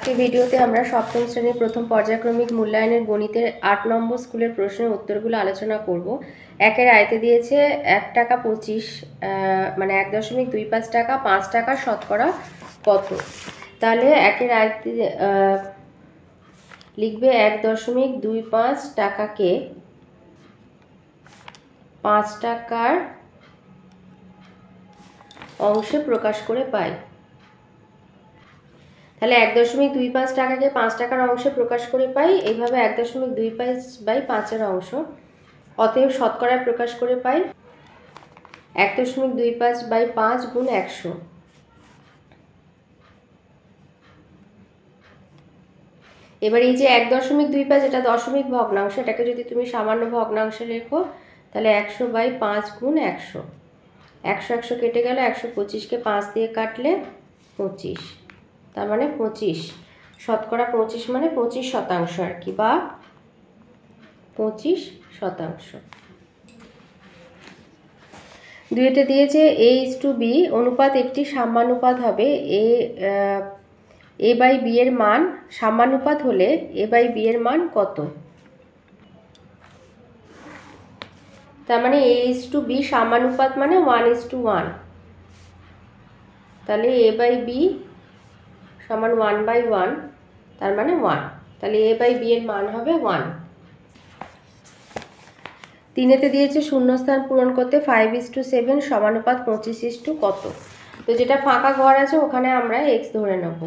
আজকে ভিডিওতে আমরা সপ্তম শ্রেণীর প্রথম পর্যায়ক্রমিক মূল্যায়নের গণিতের 8 নম্বর স্কুলের প্রশ্নের উত্তরগুলো আলোচনা করব। একের আয়তে দিয়েছে 1 টাকা 25 মানে 1.25 টাকা, 5 টাকা শতকরা কত। তাহলে একের আয়তে লিখবে 1.25 টাকাকে 5 টাকার অংশে প্রকাশ করে পাই। তাহলে 1.25 টাকাকে 5 টাকার অংশে প্রকাশ করে পাই, এইভাবে 1.25/5 অংশ। অতএব শতকরায় প্রকাশ করে পাই 1.25/5 গুণ 100। এবার এই যে 1.25 এটা দশমিক ভগ্নাংশ, এটাকে যদি তুমি সামান্য ভগ্নাংশে লেখো তাহলে 100/5 গুণ 100। 100 কেটে গেল, 125কে 5 দিয়ে কাটলে 25, তার মানে 25 শতকরা 25 মানে 25% আর কি, বা 25%। দুইটা দিয়েছে A:B অনুপাত একটি সাম্যানুপাত হবে। A/B এর মান সাম্যানুপাত হলে A/B এর মান কত? তার মানে A:B সাম্যানুপাত মানে 1:1। তাহলে A/B সমান 1/1, তার মানে 1। তাহলে A/B এর মান হবে 1। তিনেতে দিয়েছে শূন্যস্থান পূরণ করতে 5:7 সমানুপাত 25 কত। তো যেটা ফাঁকা ঘর আছে ওখানে আমরা x ধরে নেব।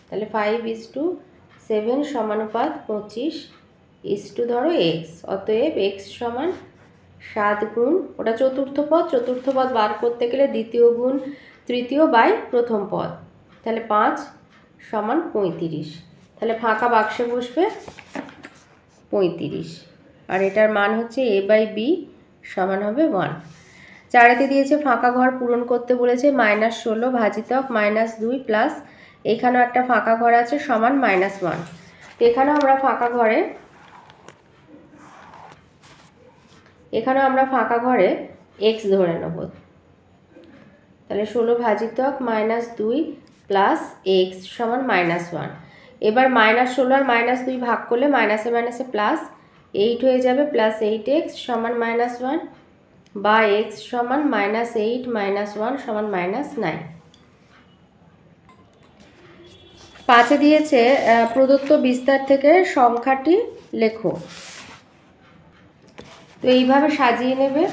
তাহলে 5:7 সমানুপাত 25 ধরো x। অতএব x সমান 7 গুণ, ওটা চতুর্থ পদ, চতুর্থ পদ বার করতে গেলে দ্বিতীয় গুণ তৃতীয় বাই প্রথম পদ। তাহলে 5 সমান 35। তাহলে ফাঁকা বাক্সে বসবে 35, আর এটার মান হচ্ছে A/B সমান হবে 1। চারেতে দিয়েছে ফাঁকা ঘর পূরণ করতে বলেছে -16 ভাজিতক -2 প্লাস এখানেও একটা ফাঁকা ঘর আছে সমান -1। তো এখানেও আমরা ফাঁকা ঘরে x ধরে নেব। তাহলে 16 ভাজিতক -2 প্লাস x সমান -1। এবার -16 আর -2 ভাগ করলে মাইনাসে মাইনাসে প্লাস 8 হয়ে যাবে, প্লাস 8x সমান -1, বা x সমান -8 -1 সমান -9। 5-এ দিয়েছে প্রদত্ত বিস্তার থেকে সংখ্যাটি লেখো। তো এইভাবে সাজিয়ে নেবে।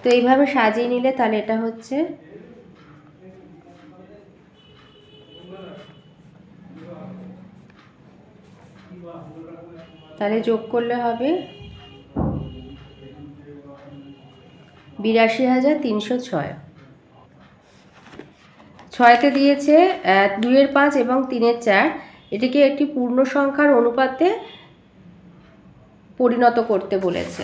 তো এইভাবে সাজিয়ে নিলে তাহলে এটা হচ্ছে তাহলে যোগ করলে হবে 82,306। 6-তে দিয়েছে 2-5 এবং 3-4 এটিকে একটি পূর্ণ সংখ্যার অনুপাতে পরিণত করতে বলেছে।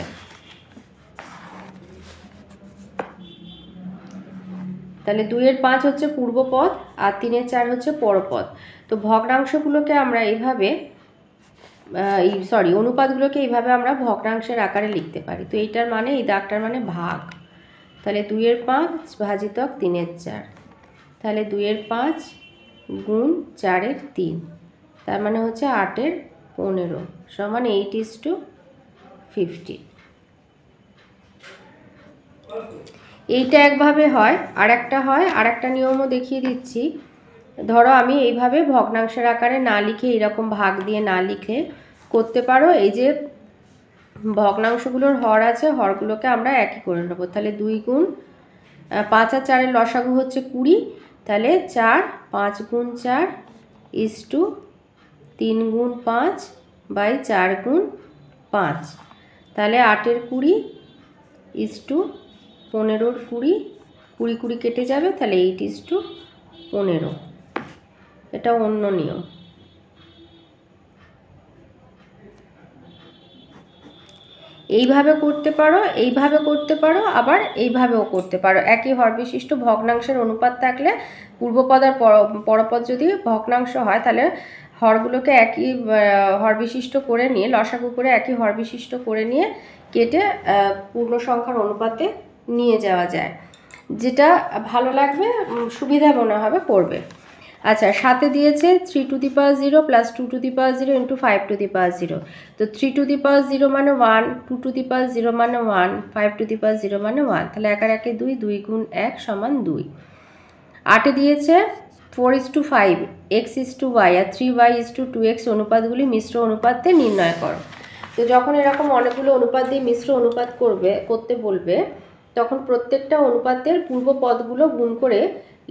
তাহলে 2-5 হচ্ছে পূর্বপদ আর 3-4 হচ্ছে পরপদ। তো ভগ্নাংশগুলোকে আমরা এইভাবে অনুপাতগুলোকে এইভাবে আমরা ভগ্নাংশের আকারে লিখতে পারি। তো এইটার মানে, এই দাগটার মানে ভাগ। তাহলে 2-5 ভাজিতক 3-4, তাহলে 2-5 গুণ 4-3, তার মানে হচ্ছে 8-15 সমান 8:50। এইটা একভাবে হয়, আর একটা নিয়মও দেখিয়ে দিচ্ছি। ধরো আমি এইভাবে ভগ্নাংশের আকারে না লিখে, এরকম ভাগ দিয়ে না লিখে করতে পারো। এই যে ভগ্নাংশগুলোর হর আছে, হরগুলোকে আমরা একই করে নেবো। তাহলে 2 গুণ 5 আর 4-এর লসাগু হচ্ছে 20, তাহলে 4 5 গুণ 4 3 গুণ 5 বাই 4 গুণ 5, তাহলে 8-20 15-20, 20 কেটে যাবে, তাহলে 8:15। এটা অন্য নিয়ম। এইভাবে করতে পারো, আবার এইভাবেও করতে পারো। একই হর বিশিষ্ট ভগ্নাংশের অনুপাত থাকলে পূর্বপদ আর পরপদ যদি ভগ্নাংশ হয় তাহলে হরগুলোকে একই হর বিশিষ্ট করে নিয়ে, লসাগু করে একই হর বিশিষ্ট করে নিয়ে কেটে পূর্ণ সংখ্যার অনুপাতে নিয়ে যাওয়া যায়। যেটা ভালো লাগবে সুবিধা মনে হবে করবে। আচ্ছা, সাথে দিয়েছে 3 to the power 0 plus 2 to the power 0 into 5 to the power 0। তো 3 টু দি পাওয়ার 0 মানে 1, 2 টু দি পাওয়ার 0 মানে 1, 5 টু দি পাওয়ার 0 মানে 1। তাহলে 1 আর 1 2, 2 গুণ 1 সমান 2। 8 দিয়েছে 4:5 x:y আর 3y:2x অনুপাতগুলি মিশ্র অনুপাতে নির্ণয় করো। তো যখন এরকম অনেকগুলো অনুপাত দিয়ে মিশ্র অনুপাত করতে বলবে, তখন প্রত্যেকটা অনুপাতের পূর্ব পদগুলো গুণ করে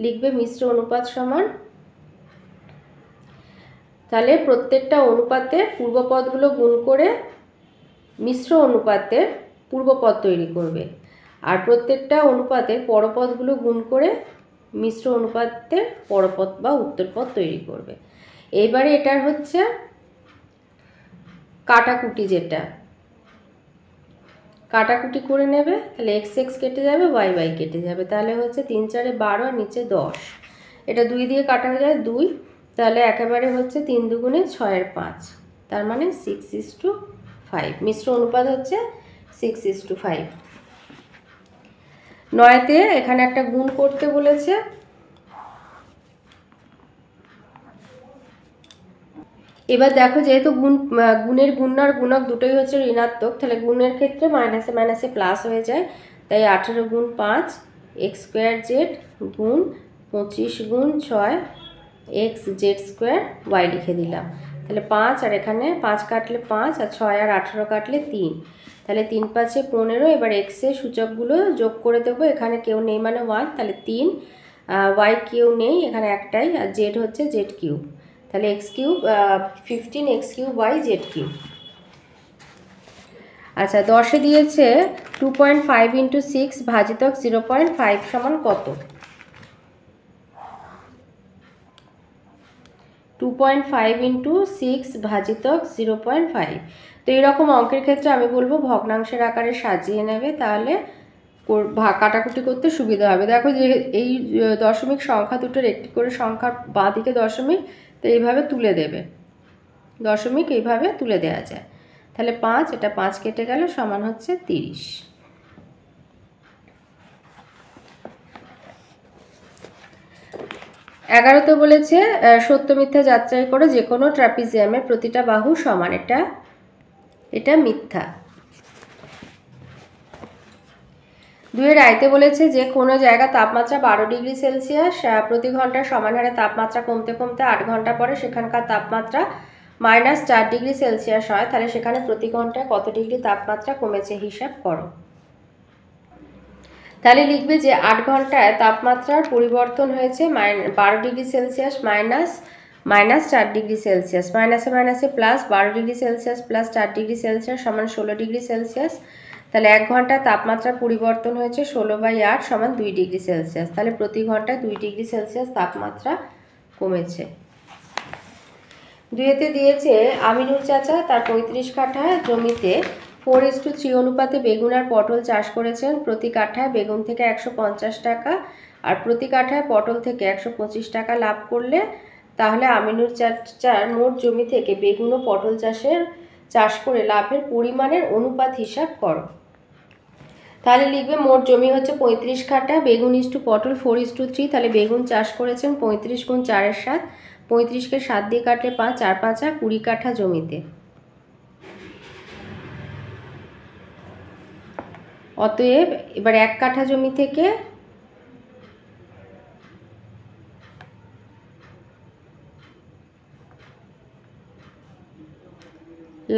লিখবে মিশ্র অনুপাত সমান। তাহলে প্রত্যেকটা অনুপাতের পূর্ব পদগুলো গুণ করে মিশ্র অনুপাতের পূর্বপদ তৈরি করবে, আর প্রত্যেকটা অনুপাতের পরপদগুলো গুণ করে মিশ্র অনুপাতের পরপদ বা উত্তরপদ তৈরি করবে। এবারে এটার হচ্ছে কাটাকুটি, যেটা কাটাকুটি করে নেবে। তাহলে x x কেটে যাবে, y y কেটে যাবে। তাহলে হচ্ছে 3 4 12 আর নিচে 10। এটা 2 দিয়ে কাটা হয়ে যায় 2। তাহলে একেবারে হচ্ছে 3 দুগুণে 6 এর 5, তার মানে 6:5। মিশ্র অনুপাত হচ্ছে 6:5। 9তে এখানে একটা গুণ করতে বলেছে। এবার দেখো, যেহেতু গুণের গুণ আর গুণক দুটোই হচ্ছে ঋণাত্মক, তাহলে গুণের ক্ষেত্রে মাইনাসে মাইনাসে প্লাস হয়ে যায়। তাই 18 গুণ 5 x² z গুণ 25 গুণ 6 x z² y লিখে দিলাম। তাহলে 5 আর এখানে 5 কাটলে 5 আর 6 আর 18 কাটলে 3, তাহলে 3 5 15। এবার x এর সূচকগুলো যোগ করে দেবো। এখানে কেউ নেই মানে 1, তাহলে 3, y কেউ নেই এখানে একটাই, আর z হচ্ছে z3। তাহলে x3 15 x3 y z3। আচ্ছা, 10 দিয়েছে 2.5 ইন্টু 6 ভাজিতক 0.5 সমান কত? 2.5 ইন্টু 6 ভাজিতক 0.5। তো এইরকম অঙ্কের ক্ষেত্রে আমি বলবো ভগ্নাংশের আকারে সাজিয়ে নেবে, তাহলে কাটাকুটি করতে সুবিধা হবে। দেখো যে এই দশমিক সংখ্যা দুটোর একটি করে সংখ্যার বাঁ দিকে দশমিক, তো এইভাবে তুলে দেবে। দশমিক এইভাবে তুলে দেওয়া যায়। তাহলে 5, এটা 5 কেটে গেল, সমান হচ্ছে 30। 11তে বলেছে সত্য মিথ্যা যাচাই করো যে কোনো ট্রাপিজিয়ামের প্রতিটা বাহু সমান। এটা মিথ্যা। 2 আইতে বলেছে যে কোনো জায়গা তাপমাত্রা 12 ডিগ্রি সেলসিয়াস প্রতি ঘন্টায় সমান হারে তাপমাত্রা কমতে কমতে 8 ঘন্টা পরে সেখানকার তাপমাত্রা -4 ডিগ্রি সেলসিয়াস হয়, তাহলে সেখানে প্রতি ঘন্টায় কত ডিগ্রি তাপমাত্রা কমেছে হিসাব করো। তাহলে লিখবে যে 8 ঘন্টায় তাপমাত্রার পরিবর্তন হয়েছে 12 ডিগ্রি সেলসিয়াস -4 ডিগ্রি সেলসিয়াস। মাইনাসে মাইনাসে plus, 12 degree Celsius plus 4 degree Celsius সমান 16 ডিগ্রি সেলসিয়াস। তাহলে 1 ঘন্টায় তাপমাত্রার পরিবর্তন হয়েছে 16/8 সমান 2 ডিগ্রি সেলসিয়াস। তাহলে প্রতি ঘন্টায় 2 ডিগ্রি সেলসিয়াস তাপমাত্রা কমেছে। 2তে দিয়েছে আমিনুল চাচা তার 35 কাঠা জমিতে 4:3 অনুপাতে বেগুন আর পটল চাষ করেছেন। প্রতি কাঠায় বেগুন থেকে 150 টাকা আর প্রতি কাঠায় পটল থেকে 125 টাকা লাভ করলে, তাহলে আমিনুল চাচার মোট জমি থেকে বেগুন ও পটল চাষ করে লাভের পরিমাণের অনুপাত হিসাব করো। তাহলে লিখবে মোট জমি হচ্ছে 35 কাঠা, বেগুন ইস্টু পটল 4:3। তাহলে বেগুন চাষ করেছেন 35 গুণ 4 এর 7, 35কে 7 দিয়ে কাটলে 5, 4 5 20 কাঠা জমিতে। অতএব এবার 1 কাঠা জমি থেকে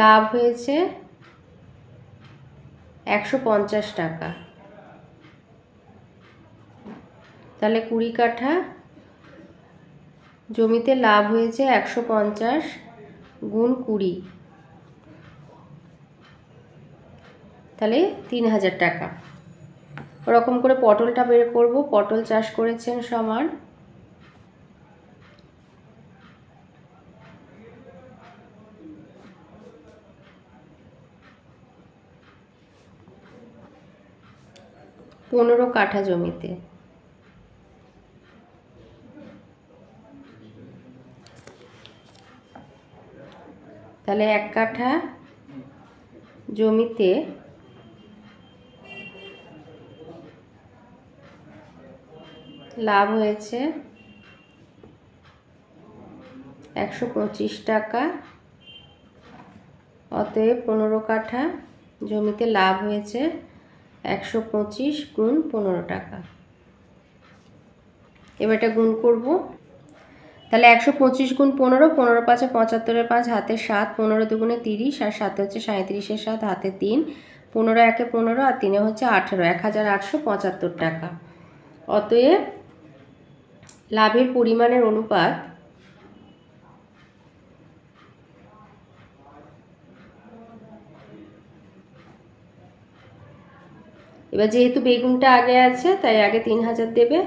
লাভ হয়েছে 150 টাকা। তাহলে 20 কাঠা জমিতে লাভ হয়েছে 150 গুণ 20, তাহলে 3000 টাকা। ওরকম করে পটলটা বের করব। পটল চাষ করেছেন সমান পনেরো কাঠা জমিতে। তাহলে 1 কাঠা জমিতে লাভ হয়েছে 125 টাকা। অতএব 15 কাঠা জমিতে লাভ হয়েছে 125 গুণ 15 টাকা। এবার এটা গুণ করব। তাহলে 125 গুণ 15, 15 পাঁচে 75, 5 হাতে 7, 15 দুগুণে 30, আর 7 হচ্ছে 37, 7 হাতে 3, 15 একে 15 আর 3 হচ্ছে 18, 1875 টাকা। অতএব লাভের পরিমাণের অনুপাত এবার যেহেতু বেগুনটা আগে আছে তাই আগে 3000 দেবে,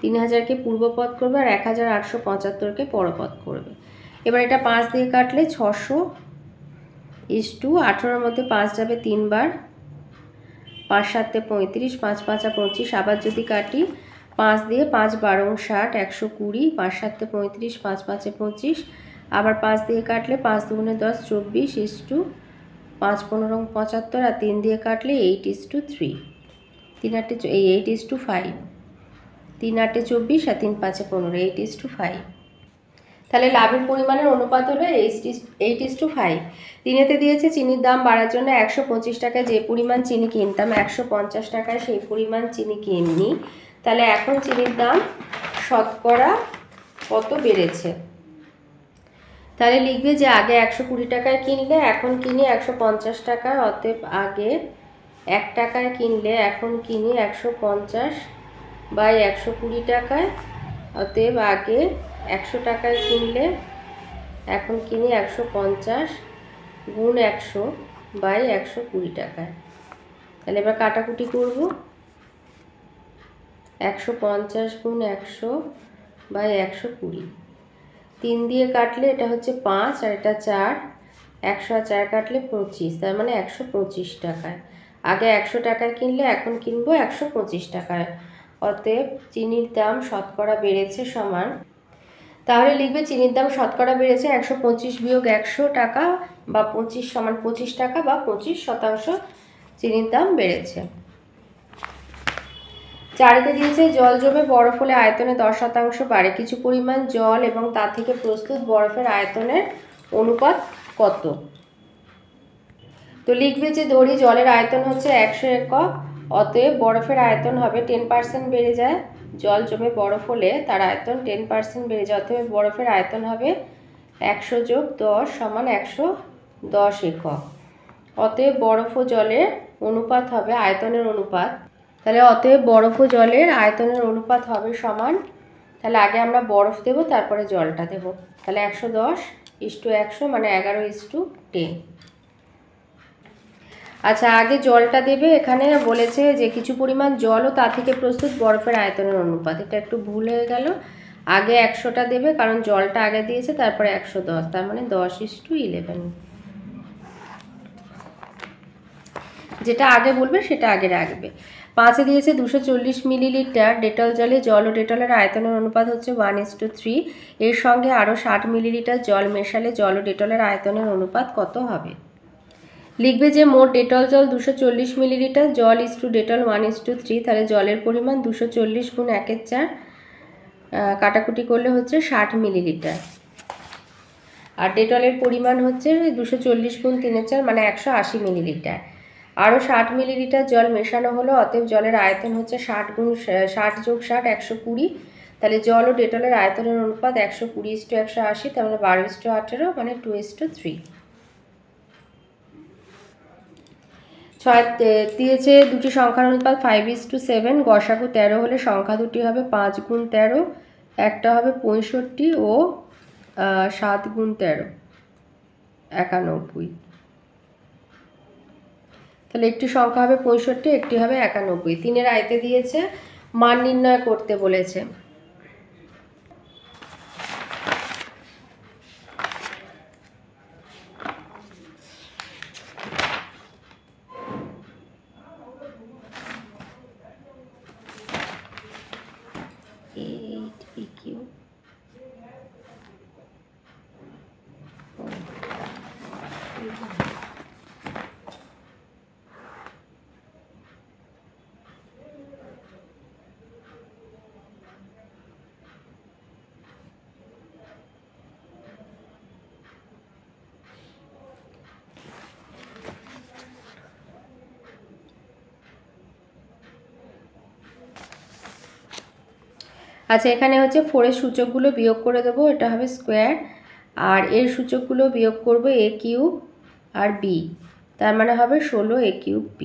3000কে পূর্বপদ করবে আর 1875কে পরপদ করবে। এবার এটা 5 দিয়ে কাটলে 600 = 18-এর মধ্যে 5 যাবে 3 বার, 5 7 35, 5 5 25। আবার যদি কাটি 5 দিয়ে 5 12 60, 120, 5 7 35, 5 5 25। আবার 5 দিয়ে কাটলে 5 দুগুণে 10 24 = 5 15 75, আর 3 দিয়ে কাটলে 8:3, 3 8 8:5, 3 8 24 আর 3 5 15, 8:5। তাহলে লাভের পরিমাণের অনুপাত হলো 8:5। তিনেতে দিয়েছে চিনির দাম বাড়ার জন্য 125 টাকায় যে পরিমাণ চিনি কিনতাম 150 টাকায় সেই পরিমাণ চিনি কিনি। তাহলে এখন চিনির দাম শতকরা কত বেড়েছে? তাহলে লিখবে যে আগে 120 টাকায় কিনলে এখন কিনি 150 টাকায়। অতএব আগে 1 টাকায় কিনলে এখন কিনি 150/120 টাকায়। অতএব আগে 100 টাকায় কিনলে এখন কিনি 150 গুণ 100/120 টাকায়। তাহলে এবার কাটাকুটি করব। 150 গুণ 100/120, 3 দিয়ে কাটলে এটা হচ্ছে 5 আর এটা 4, 100 আর 4 কাটলে 25, তার মানে 125 টাকায়। আগে 100 টাকায় কিনলে এখন কিনবো 125 টাকায়। অতএব চিনির দাম শতকরা বেড়েছে সমান, তাহলে লিখবে চিনির দাম শতকরা বেড়েছে 125 বিয়োগ 100 টাকা বা 25 সমান 25 টাকা বা 25% চিনির দাম বেড়েছে। 4তে দিয়েছে জল জমে বরফ হলে আয়তনে 10% বাড়ে। কিছু পরিমাণ জল এবং তা থেকে প্রস্তুত বরফের আয়তনের অনুপাত কত? তো লিখবে যে ধরি জলের আয়তন হচ্ছে 100 একক, অতএব বরফের আয়তন হবে 10% বেড়ে যায়। জল জমে বরফ হলে তার আয়তন 10% বেড়ে যায়, অতএব বরফের আয়তন হবে 100 যোগ 10 সমান 110 একক। অতএব বরফ ও জলের অনুপাত হবে আয়তনের অনুপাত। তাহলে অতএব বরফ ও জলের আয়তনের অনুপাত হবে সমান, তাহলে আগে আমরা বরফ দেব তারপরে জলটা দেব। তাহলে 110:100 মানে 11:10। আচ্ছা, আগে জলটা দেবে। এখানে বলেছে যে কিছু পরিমাণ জল ও তা থেকে প্রস্তুত বরফের আয়তনের অনুপাত, এটা একটু ভুল হয়ে গেল। আগে 100টা দেবে কারণ জলটা আগে দিয়েছে, তারপরে 110, তার মানে 10:11। যেটা আগে বলবে সেটা আগে রাখবে। 5-এ দিয়েছে 240 মিলিলিটার ডেটল জলে জল ও ডেটলের আয়তনের অনুপাত হচ্ছে 1:3। এর সঙ্গে আরও 60 মিলিলিটার জল মেশালে জল ও ডেটলের আয়তনের অনুপাত কত হবে? লিখবে যে মোট ডেটল জল 240 মিলিলিটার, জল ডেটল 1:3। তাহলে জলের পরিমাণ 240 গুণ 1/4, কাটাকুটি করলে হচ্ছে 60 মিলিলিটার। আর ডেটলের পরিমাণ হচ্ছে 240 গুণ 3/4 মানে 180 মিলিলিটার। আরও 60 মিলিলিটার জল মেশানো হলো, অতএব জলের আয়তন হচ্ছে 60 যোগ 60 120। তাহলে জল ও ডেটলের আয়তনের অনুপাত 120:180, তার মানে 12:18 মানে 2:3। 6 দিয়েছে দুটি সংখ্যার অনুপাত 5:7, গসাগু 13 হলে সংখ্যা দুটি হবে 5 গুণ 13, একটা হবে 65 ও 7 গুণ 13 91। তাহলে একটি সংখ্যা হবে 65, একটি হবে 91। 3-এর আয়তে দিয়েছে মান নির্ণয় করতে বলেছে। আচ্ছা, এখানে হচ্ছে 4 এর সূচকগুলো বিয়োগ করে দেবো, এটা হবে স্কোয়ার, আর এর সূচকগুলো বিয়োগ করব a কিউব আর b, তার মানে হবে 16 a কিউব b।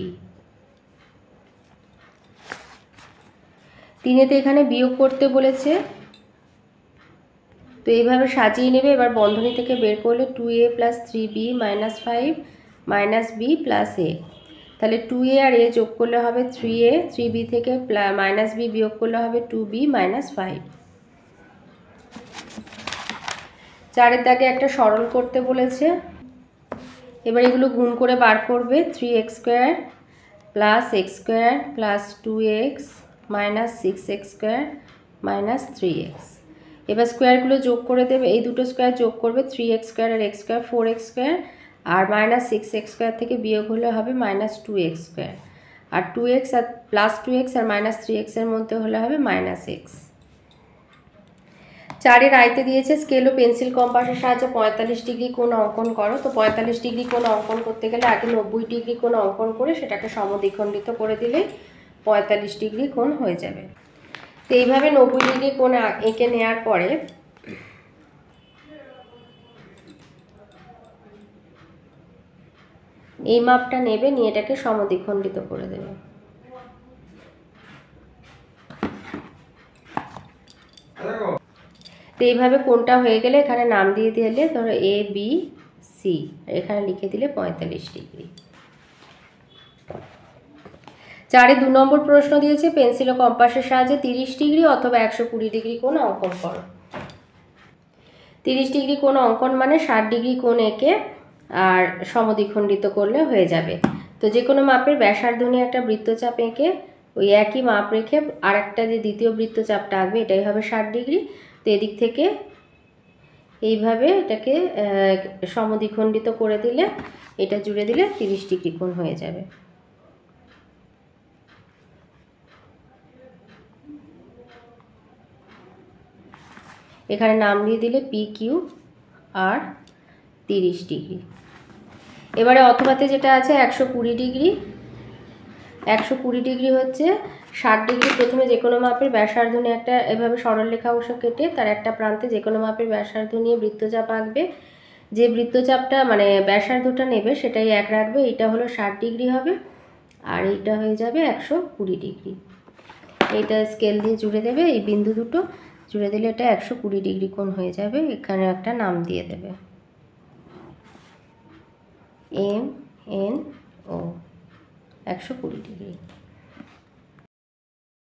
3-তে এখানে বিয়োগ করতে বলেছে, তো এইভাবে সাজিয়ে নেবে। এবার বন্ধনী থেকে বের করলে 2a + 3b - 5 - b + a, তাহলে 2a আর a যোগ করলে হবে 3a, 3b থেকে -b বিয়োগ করলে হবে 2b - 5। 4-এর দাগে একটা সরল করতে বলেছে, এবার এগুলো গুণ করে বার করবে। 3x² + x² + 2x - 6x² - 3x। এবার স্কোয়ারগুলো যোগ করে দেবে, এই দুটো স্কোয়ার যোগ করবে, 3x² আর x², 4x² আর -6x² থেকে বিয়োগ হলে হবে -2x², আর 2x আর +2x আর -3x এর মধ্যে হলে হবে -x। 4-এর আয়তে দিয়েছে স্কেল ও পেন্সিল কম্পাসের সাহায্যে 45 ডিগ্রি কোণ অঙ্কন করো। তো 45 ডিগ্রি কোণ অঙ্কন করতে গেলে আগে 90 ডিগ্রি কোণ অঙ্কন করে সেটাকে সমদ্বিখণ্ডিত করে দিলে 45 ডিগ্রি কোণ হয়ে যাবে। তো এইভাবে 90 ডিগ্রি কোণ এঁকে নেওয়ার পরে এই মাপটা নেবে, নিয়ে এটাকে সমদ্বিখণ্ডিত করে দেবে। তো এইভাবে কোণটা হয়ে গেলে এখানে নাম দিয়ে দিলে, ধরো এ বি সি, এখানে লিখে দিলে 45 ডিগ্রি। 4-এ 2 নম্বর প্রশ্ন দিয়েছে পেন্সিল ও কম্পাসের সাহায্যে 30 ডিগ্রি অথবা 120 ডিগ্রি কোণ অঙ্কন করো। 30 ডিগ্রি কোণ অঙ্কন মানে 60 ডিগ্রি কোণ এঁকে আর সমদ্বিখণ্ডিত করলে হয়ে যাবে। তো যে কোনো মাপের ব্যাসার্ধ নিয়ে একটা বৃত্তচাপ এঁকে ওই একই মাপ রেখে আর একটা যে দ্বিতীয় বৃত্তচাপটা আঁকবে এটাই হবে 60 ডিগ্রি। তো এদিক থেকে এইভাবে এটাকে সমদ্বিখণ্ডিত করে দিলে, এটা জুড়ে দিলে 30 ডিগ্রি কোণ হয়ে যাবে। এখানে নাম দিয়ে দিলে পি কিউ আর 30 ডিগ্রি। এবারে অথবাতে যেটা আছে 120 ডিগ্রি, 120 ডিগ্রি হচ্ছে 60 ডিগ্রি। প্রথমে যে কোনো মাপের ব্যাসার্ধ নিয়ে একটা এভাবে সরলরেখা অংশ কেটে তার একটা প্রান্তে যে কোনো মাপের ব্যাসার্ধ নিয়ে বৃত্তচাপ আঁকবে। যে বৃত্তচাপটা মানে ব্যাসার্ধটা নেবে সেটাই এক রাখবে, এটা হলো 60 ডিগ্রি হবে আর এইটা হয়ে যাবে 120 ডিগ্রি। এইটা স্কেল দিয়ে জুড়ে দেবে, এই বিন্দু দুটো জুড়ে দিলে এটা 120 ডিগ্রি কোণ হয়ে যাবে। এখানে একটা নাম দিয়ে দেবে MNO, 120 ডিগ্রি।